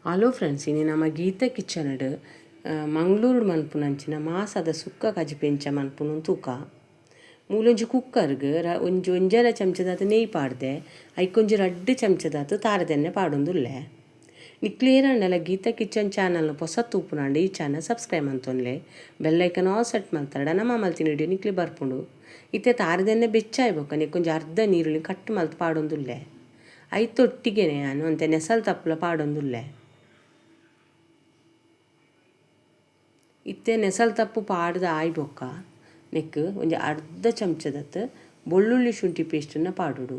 Hello friends, ಇನ್ನು ನಮ್ಮ ಗೀತಾ ಕಿಚನಡ್ ಮಂಗಳೂರು ಮನ್ಪುನಂಚಿನ ಮಾಸದ ಸುಕ್ಕ ಕಜಿ ಪೆಂಚ ಮನ್ಪುನು ತೂಕ ಮೂಲೊಂಜಿ ಕುಕ್ಕರ್ಗ್ ಒಂಜರ ಚಮಚದಾತ ನೆಯ್ಯಿ ಪಾಡ್ದೆ ಐಕೊಂಜಿ ರಡ್ಡು ಚಮಚದಾತ ತಾರದೆಣ್ಣೆ ಪಾಡೊಂದುಲ್ಲೆ. ನಿಕ್ಲೇರಣ್ಣೆಲ್ಲ ಗೀತಾ ಕಿಚನ್ ಚಾನಲ್ನ ಹೊಸ ತೂಪುನಾಂಡು ಈ ಚಾನಲ್ ಸಬ್ಸ್ಕ್ರೈಬ್ ಅಂತೊನ್ಲೆ ಬೆಲ್ಲೈಕನ್ ಆಲ್ ಸೆಟ್ ಮಲ್ತಾರಡ ನಮ್ಮ ಮಲ್ತಿನ ವಿಡಿಯೋ ನಿಕ್ಲಿ ಬರ್ಪುಂಡು. ಇತ್ತೆ ತಾರದೆಣ್ಣೆ ಬೆಚ್ಚಾಯ್ಬೊಕ್ಕ ನಿಕ್ಕೊಂಜಿ ಅರ್ಧ ನೀರುಳ್ಳಿ ಕಟ್ಟು ಮಲ್ತು ಪಾಡೊಂದುಲ್ಲೆ. ಐತೊಟ್ಟಿಗೆನೆ ನಾನು ಅಂತೆ ನೆಸಲ್ ತಪ್ಪಲ ಪಾಡೊಂದುಲ್ಲೆ. ಇತ್ತೆ ನೆಸಲ್ ತಪ್ಪು ಪಾಡ್ದು ಆಯ್ಬೊಕ್ಕ ನೆಕ್ ಒಂಜಿ ಅರ್ಧ ಚಮಚದತ್ತ ಬೆಳ್ಳುಳ್ಳಿ ಶುಂಠಿ ಪೇಸ್ಟನ್ನು ಪಾಡೋಡು.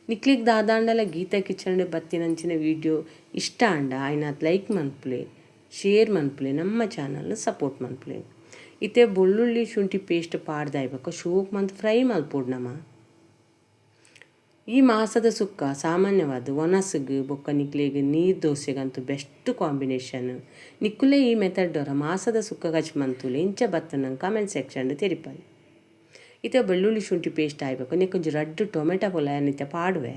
ನಿಕ್ಲಿಗೆ ದಾದಾಂಡಲ ಗೀತಾ ಕಿಚನ್ ಬತ್ತಿನಂಚಿನ ವೀಡಿಯೋ ಇಷ್ಟ ಅಂಡ ಆಯ್ನಾತ್ ಲೈಕ್ ಮನ್ಪುಲೆ, ಶೇರ್ ಮನ್ಪುಲೆ, ನಮ್ಮ ಚಾನಲ್ನ ಸಪೋರ್ಟ್ ಮನ್ಪುಲೆ. ಇತ್ತೆ ಬೆಳ್ಳುಳ್ಳಿ ಶುಂಠಿ ಪೇಸ್ಟ್ ಪಾಡ್ದಾಯ್ಬೊಕ್ಕ ಶೋಕ್ ಮಂತ್ ಫ್ರೈ ಮಲ್ಪೋಡು ನಮ್ಮ. ಈ ಮಾಸದ ಸುಕ್ಕ ಸಾಮಾನ್ಯವಾದ ಒನಸ್ಗ್ ಬೊಕ್ಕ ನಿಕ್ಲೆಗ್ ನೀರು ದೋಸೆಗಂತೂ ಬೆಸ್ಟ್ ಕಾಂಬಿನೇಷನ್. ನಿಕ್ಕುಲೆ ಈ ಮೆಥಡ್ ಮಾಸದ ಸುಕ್ಕ ಕಚ್ ಮಂತುಲೆ ಇಂಚ ಬತ್ತನ ಕಮೆಂಟ್ ಸೆಕ್ಷನ್ ತೆರಿಪಲ್ಲಿ. ಇತ್ತೆ ಬೆಳ್ಳುಳ್ಳಿ ಶುಂಠಿ ಪೇಸ್ಟ್ ಆಯ್ಬೇಕು ನಿಕ್ಕೊಂಜಿ ರಡ್ಡು ಟೊಮೆಟೊ ಪೊಲ ನಿತ್ಯ ಪಾಡುವೆ.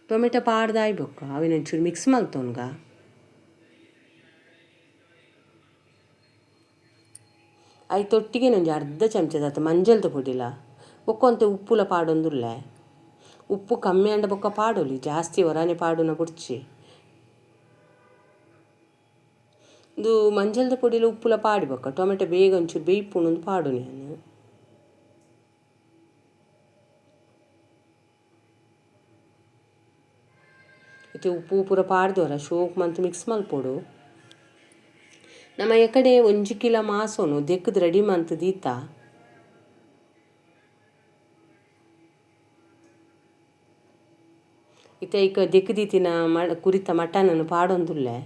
ಟೊಮೆಟೊ ಪಾಡ್ದಾಯ್ಬೊಕ್ಕ ಅವಿನೊಂಚೂರು ಮಿಕ್ಸ್ ಮಲ್ತೊನ್ಗ ಐತೊಟ್ಟಿಗೆ ಒಂಜಿ ಅರ್ಧ ಚಮಚದಾತ ಮಂಜಲ್ದ ಪುಡಿಲ ಬೊಕ್ಕೊಂತೆ ಉಪ್ಪುಲ ಪಾಡೊಂದುಲ್ಲೆ. ಉಪ್ಪು ಕಮ್ಮಿ ಅಂಡ ಬೊಕ್ಕ ಪಾಡೊಲಿ, ಜಾಸ್ತಿ ಹೊರನೆ ಪಾಡುನ ಬುಡ್ಚಿ. ಇದು ಮಂಜಲ್ದ ಪುಡಿಲ ಉಪ್ಪುಲ ಪಾಡಿ ಬೊಕ್ಕ ಟೊಮೆಟೊ ಬೇಗ ಒಂಚೂರು ಬೇಯ್ಪುಣು ಪಾಡು ನಾನು. ಇತ್ತೆ ಉಪ್ಪು ಪೂರ ಪಾಡ್ದವರ ಶೋಕ್ ಮಂತ್ ಮಿಕ್ಸ್ ಮಲ್ಪೊಡು. ನಮ್ಮ ಎಕಡೆ 1 ಕಿಲೋ ಮಾಸನು ದೆಕ್ಕದು ರೆಡಿ ಮಂತ್ ದೀತ. ಇತ್ತೆ ಈಗ ದೆಕ್ಕದೀತಿನ ಕುರಿತ ಮಟನನ್ನು ಪಾಡೊಂದುಲ್ಲೆ.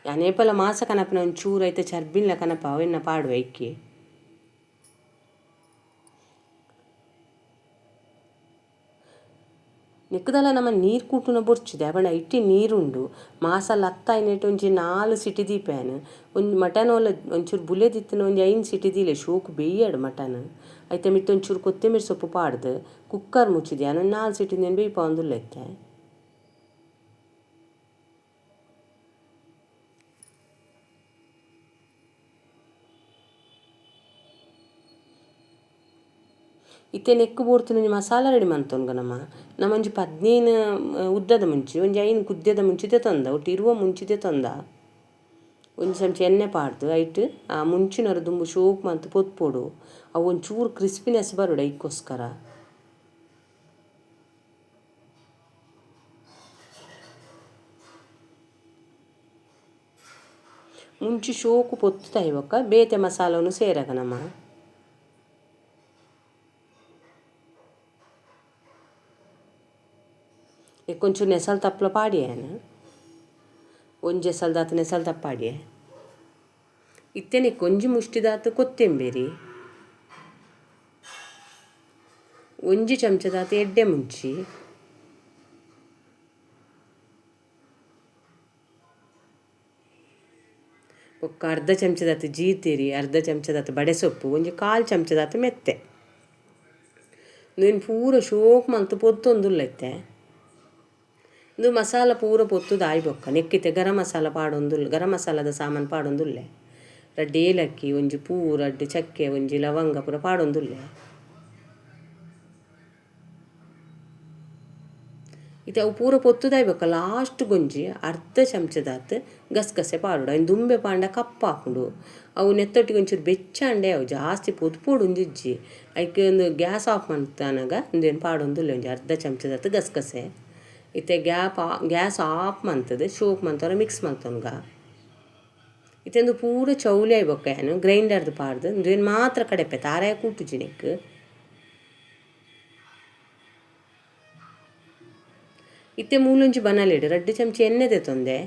ಯಾನೇಪಲ ಮಾಸ ಕನಪನ ಒಂಚೂರು ಐತೆ ಚರ್ಬಿನ್ಲ ಕನಪ ಅವೆನ್ನ ಪಾಡುವೆ ಇಕ್ಕಿ. ನಿಕ್ಕದಲ್ಲ ನಮ್ಮ ನೀರು ಕೂಟುನ ಬೊರ್ಚಿದೆ ಅವಣ ಇಟ್ಟಿ ನೀರುಂಡು ಮಾಸಲ್ಲ ಹತ್ತಾಯ್ನೆಟ್ಟು ಒಂಜಿ 4 ಸಿಟಿ ದೀಪೇನು. ಒಂದು ಮಟನ್ ಒಲ್ಲ ಒಂಚೂರು ಬುಲೆದಿತ್ತಿನ ಒಂಜಿ 5 ಸಿಟಿ ದೀಲೆ ಶೋಕು ಬೇಯ್ಯಾಡು ಮಟನ್. ಐತೆ ಮಿತ್ತ ಒಂಚೂರು ಕೊತ್ತಂಬರಿ ಸೊಪ್ಪು ಪಾಡ್ದು ಕುಕ್ಕರ್ ಮುಚ್ಚಿದೆ ನಾನು 4 ಸಿಟಿ ನೇನು ಬೇಯ್ಪ ಒಂದುಲ್ಲೆತ್ತೆ. ಇತ್ತೆ ನೆಕ್ಕು ಬೋಡ್ತಿನ ಒಂಜಿ ಮಸಾಲ ರೆಡಿ ಮಂತೊನ್ಗ ನಮ್ಮ ಒಂಜಿ 15 ಉದ್ದದ ಮುಂಚಿ ಒಂಜಿ 5 ಕುದ್ಯದ ಮುಂಚಿತೆ ತಂದ ಒಟ್ಟು ಇರುವ ಮುಂಚಿತೆ ತಂದ. ಒಂಜಿ ಚಮಚ ಎಣ್ಣೆ ಪಾಡ್ದು ಐಟ್ ಆ ಮುಂಚಿನರ ದುಂಬು ಶೋಕ್ ಮಂತ್ ಪೊತ್ಪೊಡು ಅವು ಒಂಚೂರು ಕ್ರಿಸ್ಪಿನೆಸ್ ಬರೋಡು ಐಕ್ಕೋಸ್ಕರ. ಮುಂಚಿ ಶೋಕು ಪೊತ್ತುತ್ತಾ ಇವಕ್ಕ ಬೇತೆ ಮಸಾಲವನ್ನು ಸೇರಗ ನಮ್ಮ. ಕೊಂಚೂರು ನೆಸಲ್ ತಪ್ಪಲ ಪಾಡಿಯೇನು ಒಂಜಿ ಎಸಲ್ದಾತ ನೆಸಲ್ ತಪ್ಪ ಪಾಡಿಯೆ. ಇತ್ತೇನೆ ಕೊಂಜಿ ಮುಷ್ಟಿದಾತ ಕೊತ್ತಂಬೇರಿ, ಒಂಜಿ ಚಮಚದಾತ ಎಡ್ಡೆ ಮುಂಚಿ, ಒಕ್ಕ ಅರ್ಧ ಚಮಚದಾತ ಜೀರಿಗೆ, ಅರ್ಧ ಚಮಚದಾತ ಬಡೆಸೊಪ್ಪು, ಒಂಜಿ 1/4 ಚಮಚದಾತ ಮೆತ್ತೆ. ನೀನು ಪೂರ ಶೋಕ್ ಮಲ್ತು ಪೊತ್ತೊಂದುಲ್ಲೈತೆ. ಇದು ಮಸಾಲ ಪೂರ ಪೊತ್ತುದು ಆಯ್ಬೊಕ್ಕ ನೆಕ್ಕಿತೆ ಗರಂ ಮಸಾಲ ಪಾಡೊಂದುಲ್ಲೆ, ಗರಂ ಮಸಾಲದ ಸಾಮಾನು ಪಾಡೊಂದುಲ್ಲೆ. ರಡ್ಡು ಏಲಕ್ಕಿ ಒಂಜಿ ಪೂ, ರಡ್ಡು ಚಕ್ಕೆ, ಒಂಜಿ ಲವಂಗ ಪೂರ ಪಾಡೊಂದುಲ್ಲೆ. ಇತ್ತೆ ಅವು ಪೂರ ಪೊತ್ತುದಾಯ್ಬೊಕ್ಕ ಲಾಸ್ಟ್ ಗೊಂಜಿ ಅರ್ಧ ಚಮಚದಾತ ಗಸಗಸೆ ಪಾಡೋಡು. ಅವು ದುಂಬೆ ಪಾಂಡ ಕಪ್ಪ ಹಾಕೊಂಡು ಅವು ನೆತ್ತೊಟ್ಟಿಗೆ ಒಂಚೂರು ಬೆಚ್ಚಾಂಡೆ ಅವು ಜಾಸ್ತಿ ಪೊದ್ಪೋಡು ಒಂಜಿಜ್ಜಿ ಅದಕ್ಕೆ ಒಂದು ಗ್ಯಾಸ್ ಆಫ್ ಮಾಡ್ತಾನಾಗ ಒಂದೇನು ಪಾಡೊಂದುಲ್ಲೆ ಒಂಜಿ ಅರ್ಧ ಚಮಚದಾತ ಗಸಗಸೆ. ಇತ್ತೆ ಗ್ಯಾಸ್ ಆಫ್ ಮಂತದ ಶೋಕ್ ಮಂತವರ ಮಿಕ್ಸ್ ಮಂತೊನ್ಗ. ಇತ್ತೆಂದು ಪೂರ ಚೌಲಿ ಆಯ್ಬೊಕ್ಕ ಏನು ಗ್ರೈಂಡರ್ದು ಪಾಡ್ದು ಒಂದೇನು ಮಾತ್ರ ಕಡೆಪೆ ತಾರಾಯ ಕೂಟುಜಿ ನೆಕ್. ಇತ್ತೆ ಮೂಲೊಂಜಿ ಬನಲಿಡು 2 ಚಮಚ ಎಣ್ಣೆ ತೆತ್ತೊಂದೆ.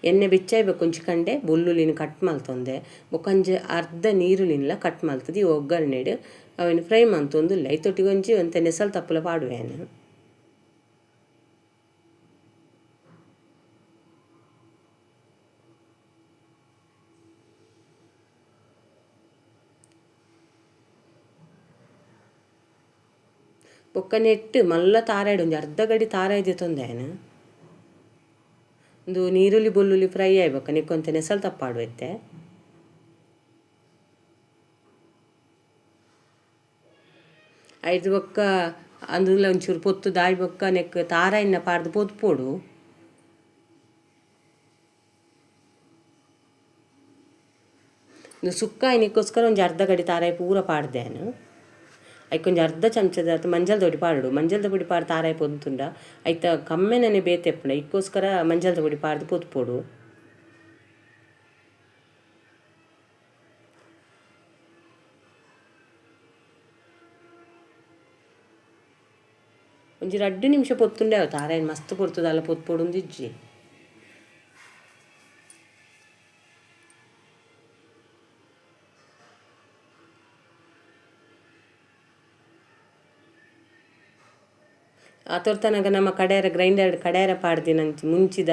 ಎಣ್ಣೆ ಬೆಚ್ಚಾಯ್ಬೇಕು ಒಂಚಿ ಕಂಡೆ ಬೆಳ್ಳುಳ್ಳಿನ ಕಟ್ ಮಲ್ತೊಂದೆ ಬೊಕ್ಕಂಜಿ ಅರ್ಧ ನೀರುಳ್ಳಿನ್ಲ ಕಟ್ ಮಲ್ತದ್ದು ಈ ಒಗ್ಗರಣೆಡು ಅವನ್ನು ಫ್ರೈ ಮಂತೊಂದುಲ್ಲೆ. ಐತೊಟ್ಟಿಗೆ ಒಂಚಿ ಒಂತೆ ನೆಸಲ್ ತಪ್ಪಲ ಪಾಡುವೇನು. ಬೊಕ್ಕ ನೆಟ್ಟು ಮಲ್ಲ ತಾರಾಯ್ಡು ಒಂಜಿ ಅರ್ಧ ಗಡಿ ತಾರಾಯ್ದೆ ತೊಂದಾಯನ ಒಂದು ನೀರುಳ್ಳಿ ಬೆಳ್ಳುಳ್ಳಿ ಫ್ರೈ ಆಯ್ಬೊಕ್ಕ ನಿಕ್ಕೊಂತೆ ನೆಸಲ್ ತಪ್ಪಾಡುವತ್ತೆ ಐದು ಬೊಕ್ಕ ಅಂದುಲ ಒಂಚೂರು ಪೊತ್ತು ದಾಯಿ ಬೊಕ್ಕ ನೆಕ್ ತಾರಾಯಿನ ಪಾಡ್ದು ಪೊತ್ಪೋಡು ಸುಕ್ಕ ನಿಕ್ಕೋಸ್ಕರ ಒಂಜಿ ಅರ್ಧ ಗಡಿ ತಾರಾಯಿ ಪೂರ ಪಾಡ್ದೇನು ಐಕೊಂಜಿ ಅರ್ಧ ಚಮಚದ ಮಂಜಲ್ದ ಪೊಡಿ ಪಾಡು ಮಂಜಲ್ದ ಪೊಡಿ ಪಾಡು ತಾರಾಯಿ ಪೊಂತುಂಡ ಐತ ಕಮ್ಮೆನೇ ಬೇತೆಪ್ಪುಂಡ ಇಕ್ಕೋಸ್ಕರ ಮಂಜಲ್ದ ಪೊಡಿ ಪಾಡ್ದು ಪೊತ್ಪೋಡು ಒಂಜಿ 2 ನಿಮಿಷ ಪೊತ್ತುಂಡೆ ಅವ ತಾರಾಯಿನ ಮಸ್ತ್ ಕೊಡ್ತದಲ್ಲ ಪೊತ್ಪೋಡು ಒಂದಿಜ್ಜಿ ತನಕ ನಮ್ಮ ಗ್ರೈಂಡರ್ ಕಡೆಯರ ಪಾಡ್ದಿನಂಚಿ ಮುಂಚಿದ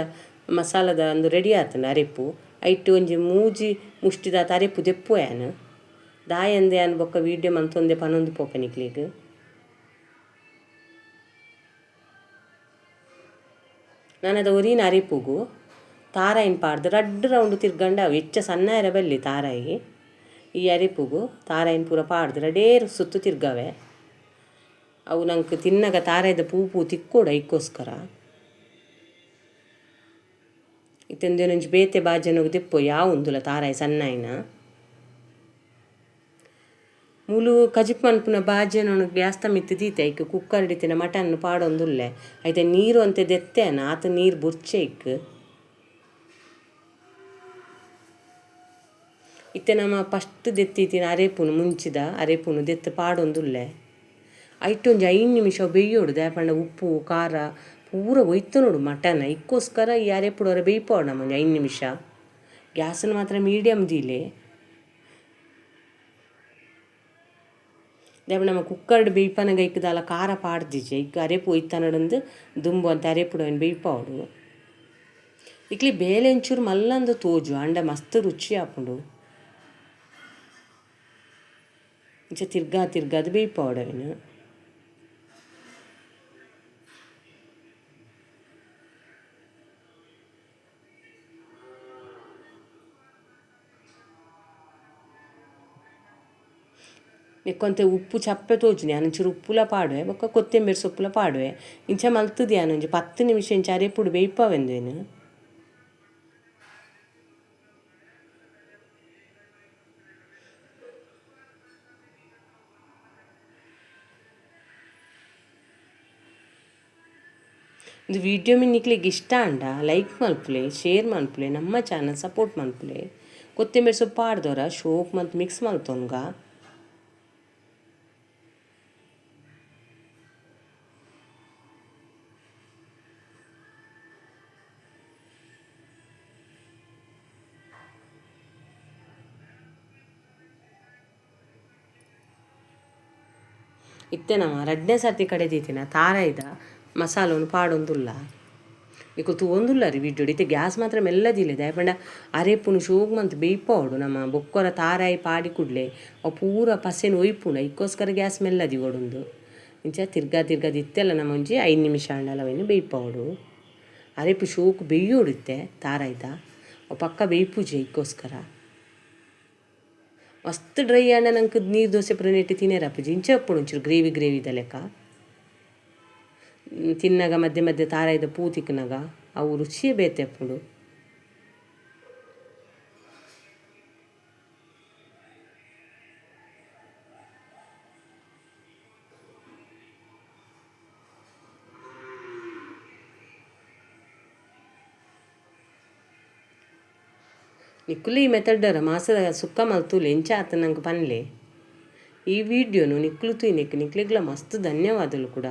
ಮಸಾಲದ ಒಂದು ರೆಡಿ ಆತನ ಅರೆಪ್ಪು ಐಟು ಒಂಜಿ ಮೂಜಿ ಮುಷ್ಟಿದ ಅರೆಪ್ಪು ದೆಪ್ಪುಯಾನು ದಾಯಂದೆ ಅನ್ ಬೊಕ್ಕ ವೀಡಿಯೋ ಮಂತೊಂದೆ ಪನೊಂದು ಪೋಪನಿಕ್ಲಿಗ್ ನಾನದ ಒರಿನ ಅರೆಪ್ಪುಗು ತಾರಾಯಿನ ಪಾಡ್ದು 2 ರೌಂಡ್ ತಿರ್ಗಂಡ ಅವು ಹೆಚ್ಚ ಸಣ್ಣ ಇರಬಲ್ಲಿ ತಾರಾಯಿ ಈ ಅರೆಪ್ಪುಗು ತಾರಾಯಿನ ಪೂರ ಪಾಡ್ದು ರಡೇರು ಸುತ್ತು ತಿರ್ಗವೆ ಅವು ನಂಗೆ ತಿನ್ನಗ ತಾರಾಯ್ದ ಪೂ ತಿಕ್ಕೋಡ ಇಕ್ಕೋಸ್ಕರ ಇತ್ತೊಂದೇನೊಂಜಿ ಬೇತೆ ಬಾಜನೋಗಿ ತೆಪ್ಪು ಯಾವ ಉಂದುಲ ತಾರಾಯಿ ಸಣ್ಣಾಯಿನ ಮುಲು ಕಜಿಪ್ ಮನ್ಪುನ ಬಾಜೆನೊಣಗೆ ಗ್ಯಾಸ್ ತಮ್ಮಿತ್ತು ದೀತೆ ಐಕ್ ಕುಕ್ಕರ್ ಹಿಡಿತಿನ ಮಟನ್ ಪಾಡೊಂದುಲ್ಲೆ ಐತೆ ನೀರು ಅಂತೆ ದೆತ್ತೇನ ಆತ ನೀರು ಬುರ್ಚೆ ಇಕ್ ಇತ್ತೆ ನಮ್ಮ ಫಸ್ಟ್ ದೆತ್ತಿತ್ತಿನ ಅರೆಪುನು ಮುಂಚಿದ ಅರೆಪುನು ದೆತ್ತು ಪಾಡೊಂದುಲ್ಲೆ ಐಟೊಂಜಿ 5 ನಿಮಿಷ ಬೇಯೋಡು ದಾಯಪಂಡ ಉಪ್ಪು ಖಾರ ಪೂರ ಒಯ್ತು ನೋಡು ಮಟನ್ ಇಕ್ಕೋಸ್ಕರ ಈ ಅರೆಪುಡವರ ಬೇಯ್ಪೋಡು ನಮ್ಮೊಂಜಿ 5 ನಿಮಿಷ ಗ್ಯಾಸನ್ನು ಮಾತ್ರ ಮೀಡಿಯಮ್ ದೀಲೆ ದಾಯಪಂಡ ನಮ್ಮ ಕುಕ್ಕರ್ಡ್ ಬೇಯ್ಪನಗ ಇಕ್ಕದಲ್ಲ ಖಾರ ಪಾಡ್ದಿಜೆ ಇಕ್ಕ ಅರೆಪು ಒಯ್ತನಡಂದು ದುಂಬು ಅಂತ ಅರೆಪುಡವನ್ ಬೇಯ್ಪೋಡು ಇಕ್ಲಿ ಬೇಲೆ ಒಂಚೂರು ಮಲ್ಲಂದು ತೋಜು ಅಂಡ ಮಸ್ತ್ ರುಚಿ ಆಪುಂಡು ಇಂಚ ತಿರ್ಗಾದು ಬೇಯ್ಪೋಡವೇನು ನೆಕ್ಕೊಂತೆ ಉಪ್ಪು ಚಪ್ಪೆ ತೋಜುನಿ ಅಂಚೂರು ಉಪ್ಪುಲ ಪಾಡುವೆ ಬೊಕ್ಕ ಕೊತ್ತಂಬರಿ ಸೊಪ್ಪುಲ ಪಾಡುವೆ ಇಂಚ ಮಲ್ತದಿ ಒಂಜಿ 10 ನಿಮಿಷ ಇಂಚ ಅರೆಪುಡು ಬೇಯ್ಪವೆಂದೇನು ಇದು ವಿಡಿಯೋ ಮಿನ್ನಿಕ್ಲಿಗೆ ಇಷ್ಟ ಅಂಡ ಲೈಕ್ ಮಲ್ಪುಲೆ ಶೇರ್ ಮಲ್ಪುಲೆ ನಮ್ಮ ಚಾನಲ್ ಸಪೋರ್ಟ್ ಮಲ್ಪುಲೆ ಕೊತ್ತಂಬರಿ ಸೊಪ್ಪು ಪಾಡ್ದವ್ರ ಶೋಪ್ ಮತ್ತು ಮಿಕ್ಸ್ ಮಲ್ತೊನ್ಗ ಇತ್ತೆ ನಮ್ಮ 2ನೇ ಸರ್ತಿ ಕಡೆದೀತಿನ ತಾರಾಯ್ದ ಮಸಾಲವನ್ನು ಪಾಡೊಂದುಲ್ಲ ಈಗ ತೂಂದುಲ್ಲ ರೀ ವಿಡಿಯೋ ಇತ್ತೆ ಗ್ಯಾಸ್ ಮಾತ್ರ ಮೆಲ್ಲದಿಲ್ಲ ದಾಯಪಂಡ ಅರೆಪುನು ಶೋಗ್ಮಂತ ಬೇಯ್ಪೋಡು ನಮ್ಮ ಬೊಕ್ಕರ ತಾರಾಯಿ ಪಾಡಿ ಕುಡ್ಲೆ ಅವು ಪೂರ ಪಸೆನು ಒಯ್ಪುಂಡ ಇಕ್ಕೋಸ್ಕರ ಗ್ಯಾಸ್ ಮೆಲ್ಲದಿ ಓಡೊಂದು ಇಂಚ ತಿರ್ಗಾದ ಇತ್ತೆಲ್ಲ ನಮ್ಮ ಒಂಜಿ 5 ನಿಮಿಷ ಅಂಡಲವನ್ನು ಬೇಯ್ಪೋಡು ಅರೆಪು ಶೋಕು ಬೇಯೋಡಿತ್ತೆ ತಾರಾಯ್ದ ಅವು ಪಕ್ಕ ಬೇಯ್ಪುಜೆ ಇಕ್ಕೋಸ್ಕರ ಮಸ್ತ್ ಡ್ರೈ ಆಂಡ ನಂಗೆ ನೀರು ದೋಸೆ ಪುರ ನೆಟ್ಟು ತಿನ್ನೇರಪ್ಪುಜಿ ಇಂಚ ಅಪ್ಪುಡು ಒಂಚೂರು ಗ್ರೇವಿದ ಲೆಕ್ಕ ತಿನ್ನಾಗ ಮಧ್ಯೆ ತಾರಾಯ್ದ ಪೂ ತಿಕ್ಕನಾಗ ಅವು ರುಚಿಯೇ ಬೇತೆ ಅಪ್ಪುಡು ನಿಕ್ಕುಲು ಈ ಮೆಥಡರ ಮಾಸದ ಸುಕ್ಕ ಮಲ್ತುಲೆ ಎಂಚ ಆತ ನಂಗೆ ಪನ್ಲೆ ಈ ವಿಡಿಯೋನು ನಿಕ್ಕುಲು ತೂಯಿನೆಕ್ ನಿಕ್ಲೆಗ್ಲ ಮಸ್ತ್ ಧನ್ಯವಾದಗಳು ಕೂಡ.